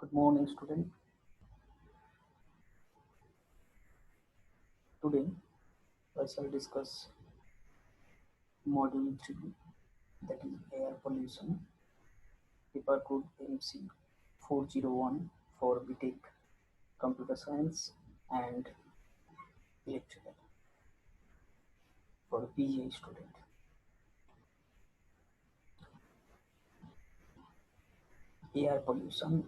Good morning, student. Today, I shall discuss Module 3, that is air pollution, paper code MC401 for Btech, computer science and electrical for PGI student. Air pollution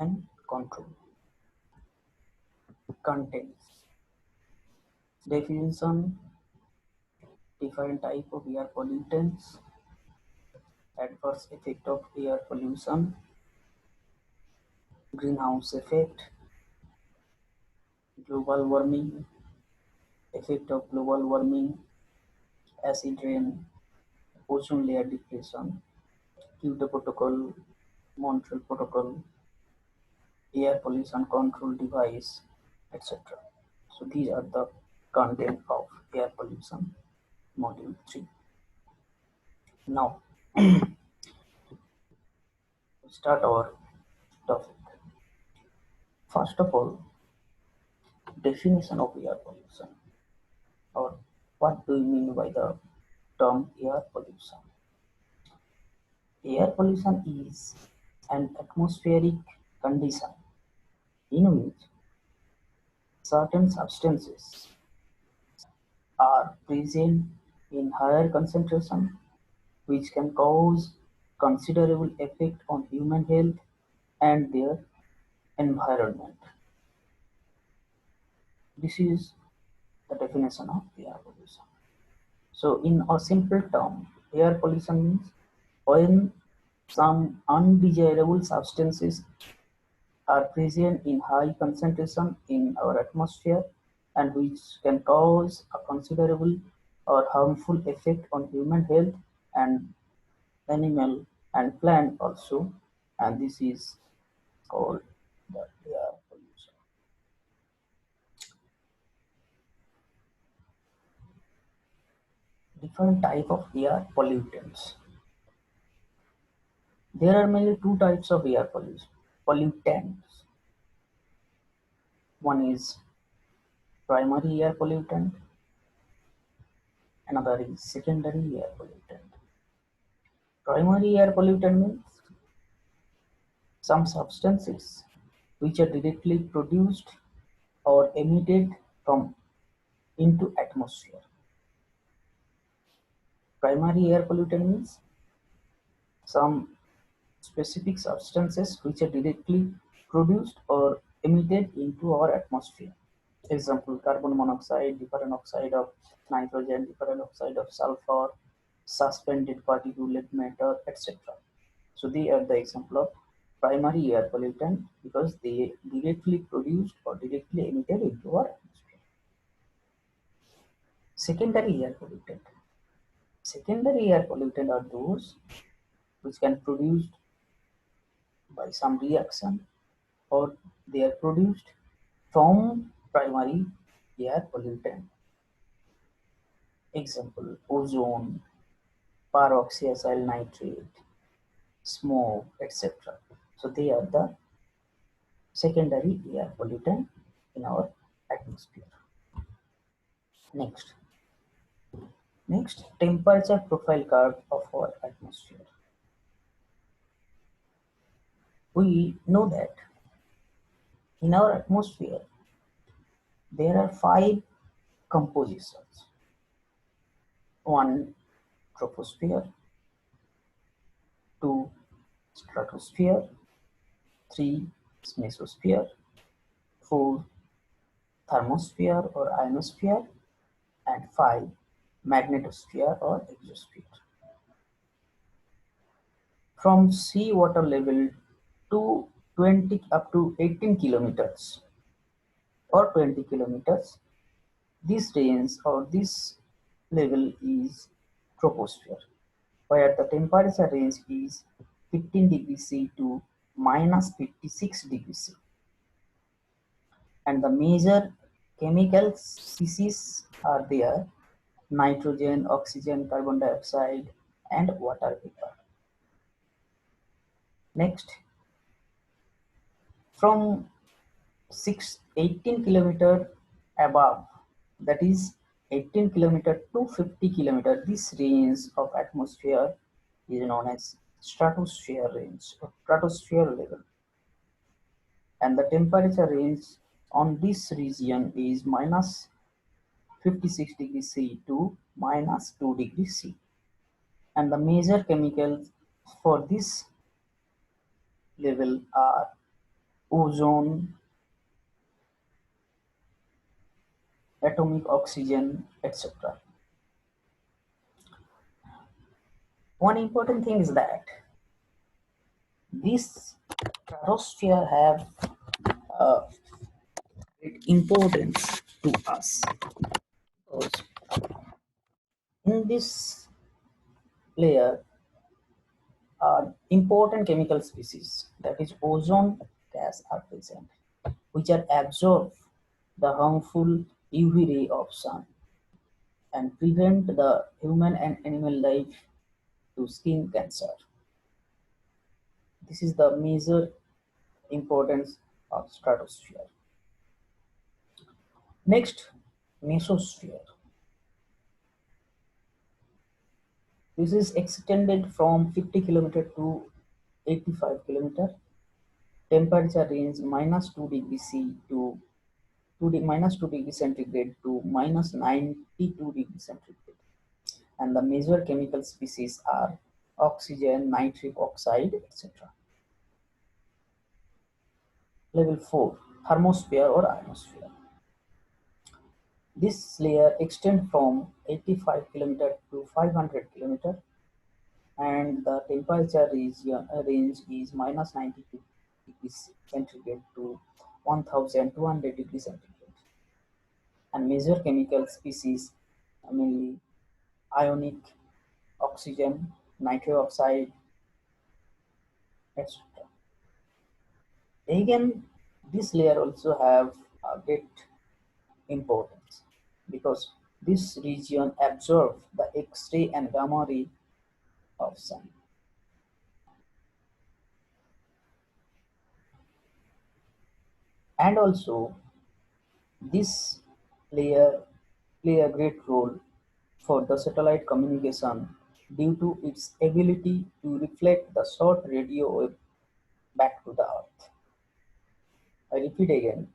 and control. Contents. Definition, different type of air pollutants, adverse effect of air pollution, greenhouse effect, global warming, effect of global warming, acid rain, ozone layer depletion, Kyoto Protocol, Montreal Protocol, air pollution control device, etc. So these are the content of air pollution module 3. Now start our topic. First of all, definition of air pollution, or what do you mean by the term air pollution? Air pollution is an atmospheric condition in which certain substances are present in higher concentration, which can cause considerable effect on human health and their environment. This is the definition of air pollution. So in a simple term, air pollution means when some undesirable substances are present in high concentration in our atmosphere and which can cause a considerable or harmful effect on human health and animal and plant also, and this is called the air pollution. Different type of air pollutants. There are mainly two types of air pollutants. One is primary air pollutant, another is secondary air pollutant. Primary air pollutant means some substances which are directly produced or emitted from into atmosphere. Primary air pollutant means some specific substances which are directly produced or emitted into our atmosphere. Example, carbon monoxide, different oxide of nitrogen, different oxide of sulfur, suspended particulate matter, etc. So they are the example of primary air pollutant because they directly produced or directly emitted into our atmosphere. Secondary air pollutant. Secondary air pollutant are those which can produced by some reaction or they are produced from primary air pollutant. Example, ozone, peroxyethyl nitrate, smoke, etc. So they are the secondary air pollutant in our atmosphere. Next, temperature profile curve of our atmosphere. We know that in our atmosphere there are 5 compositions. 1, troposphere, 2, stratosphere, 3, mesosphere, 4, thermosphere or ionosphere, and 5, magnetosphere or exosphere. From sea water level to 20 up to 18 kilometers or 20 kilometers, this range or this level is troposphere, where the temperature range is 15 degrees C to minus 56 degrees C. And the major chemical species are there: nitrogen, oxygen, carbon dioxide, and water vapor. Next, from 18 kilometer above, that is 18 kilometer to 50 kilometer, this range of atmosphere is known as stratosphere range or stratosphere level, and the temperature range on this region is minus 56 degrees C to minus 2 degrees C, and the major chemicals for this level are ozone, atomic oxygen, etc. One important thing is that this stratosphere have uh, great importance to us because in this layer important chemical species, that is ozone gas, are present, which are absorb the harmful UV ray of sun and prevent the human and animal life to skin cancer. This is the major importance of stratosphere. Next, mesosphere. This is extended from 50 kilometer to 85 kilometer. Temperature range minus 2 degrees C to minus 2 degrees centigrade to minus 92 degrees centigrade. And the major chemical species are oxygen, nitric oxide, etc. Level 4, thermosphere or ionosphere. This layer extends from 85 km to 500 km, and the temperature range is minus 92 degrees centigrade to 1200 degrees centigrade. And major chemical species are mainly ionic, oxygen, nitric oxide, etc. Again, this layer also have a great importance because this region absorbs the X-ray and gamma ray of sun. And also this layer play a great role for the satellite communication due to its ability to reflect the short radio wave back to the earth. I repeat again,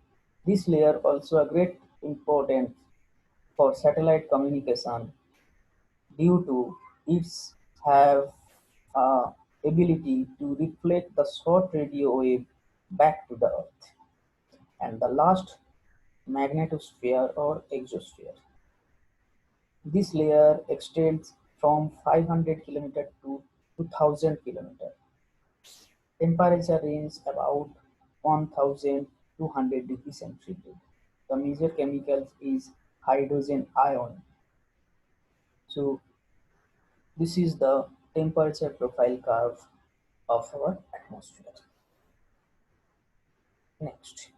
this layer also a great importance for satellite communication due to its have ability to reflect the short radio wave back to the earth. And the last, magnetosphere or exosphere. This layer extends from 500 km to 2000 km. Temperature range about 1200 degrees centigrade. The major chemicals is hydrogen ion. So this is the temperature profile curve of our atmosphere. Next,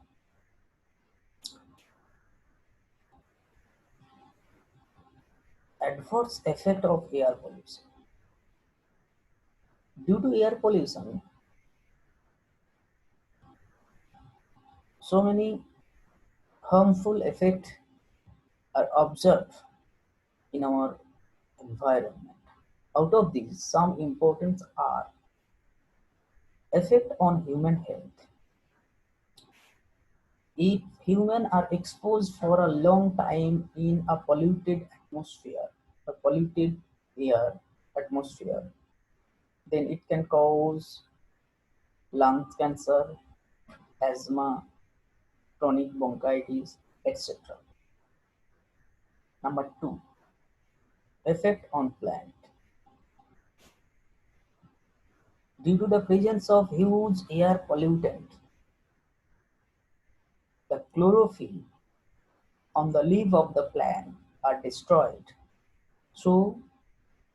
adverse effect of air pollution. Due to air pollution, so many harmful effects are observed in our environment. Out of these, some important are effect on human health. If humans are exposed for a long time in a polluted atmosphere, a polluted air atmosphere, then it can cause lung cancer, asthma, chronic bronchitis, etc. Number two, effect on plant. Due to the presence of huge air pollutant, the chlorophyll on the leaf of the plant are destroyed. So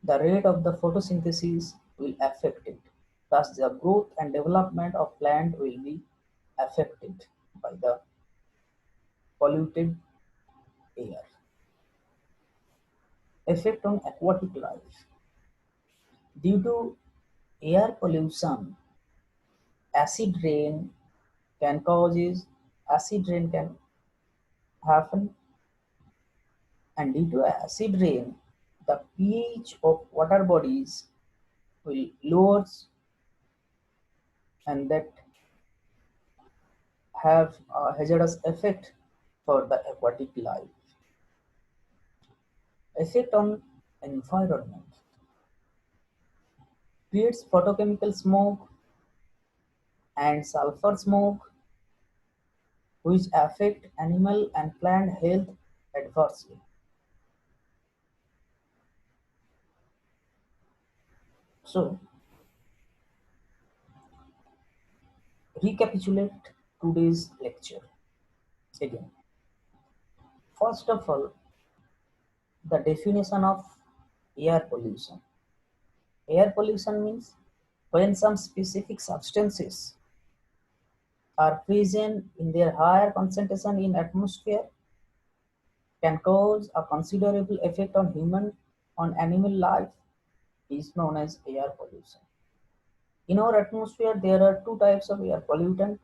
the rate of the photosynthesis will affect it. Thus the growth and development of plant will be affected by the polluted air. Effect on aquatic life. Due to air pollution, acid rain can cause is acid rain can happen, and due to acid rain, the pH of water bodies will lowers, and that have a hazardous effect for the aquatic life. Effect on environment creates photochemical smoke and sulfur smoke, which affect animal and plant health adversely. So, recapitulate today's lecture again. First of all, the definition of air pollution. Air pollution means when some specific substances are present in their higher concentration in atmosphere can cause a considerable effect on human on animal life is known as air pollution. In our atmosphere, there are two types of air pollutant.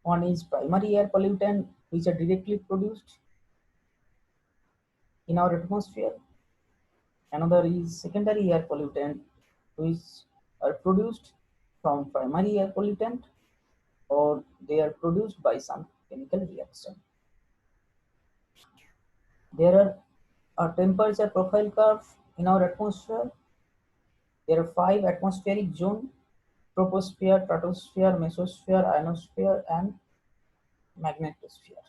One is primary air pollutant, which are directly produced in our atmosphere. Another is secondary air pollutant, which are produced from primary air pollutant, or they are produced by some chemical reaction. There are a temperature profile curve in our atmosphere. There are 5 atmospheric zones: troposphere, stratosphere, mesosphere, ionosphere, and magnetosphere.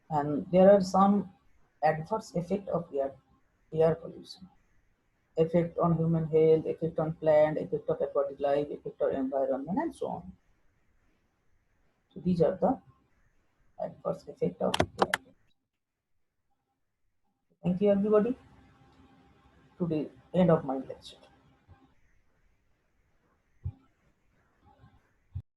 And there are some adverse effect of air pollution. Effect on human health, effect on plant, effect of aquatic life, effect on environment, and so on. So these are the adverse effect of air pollution. Thank you everybody. To the end of my lecture.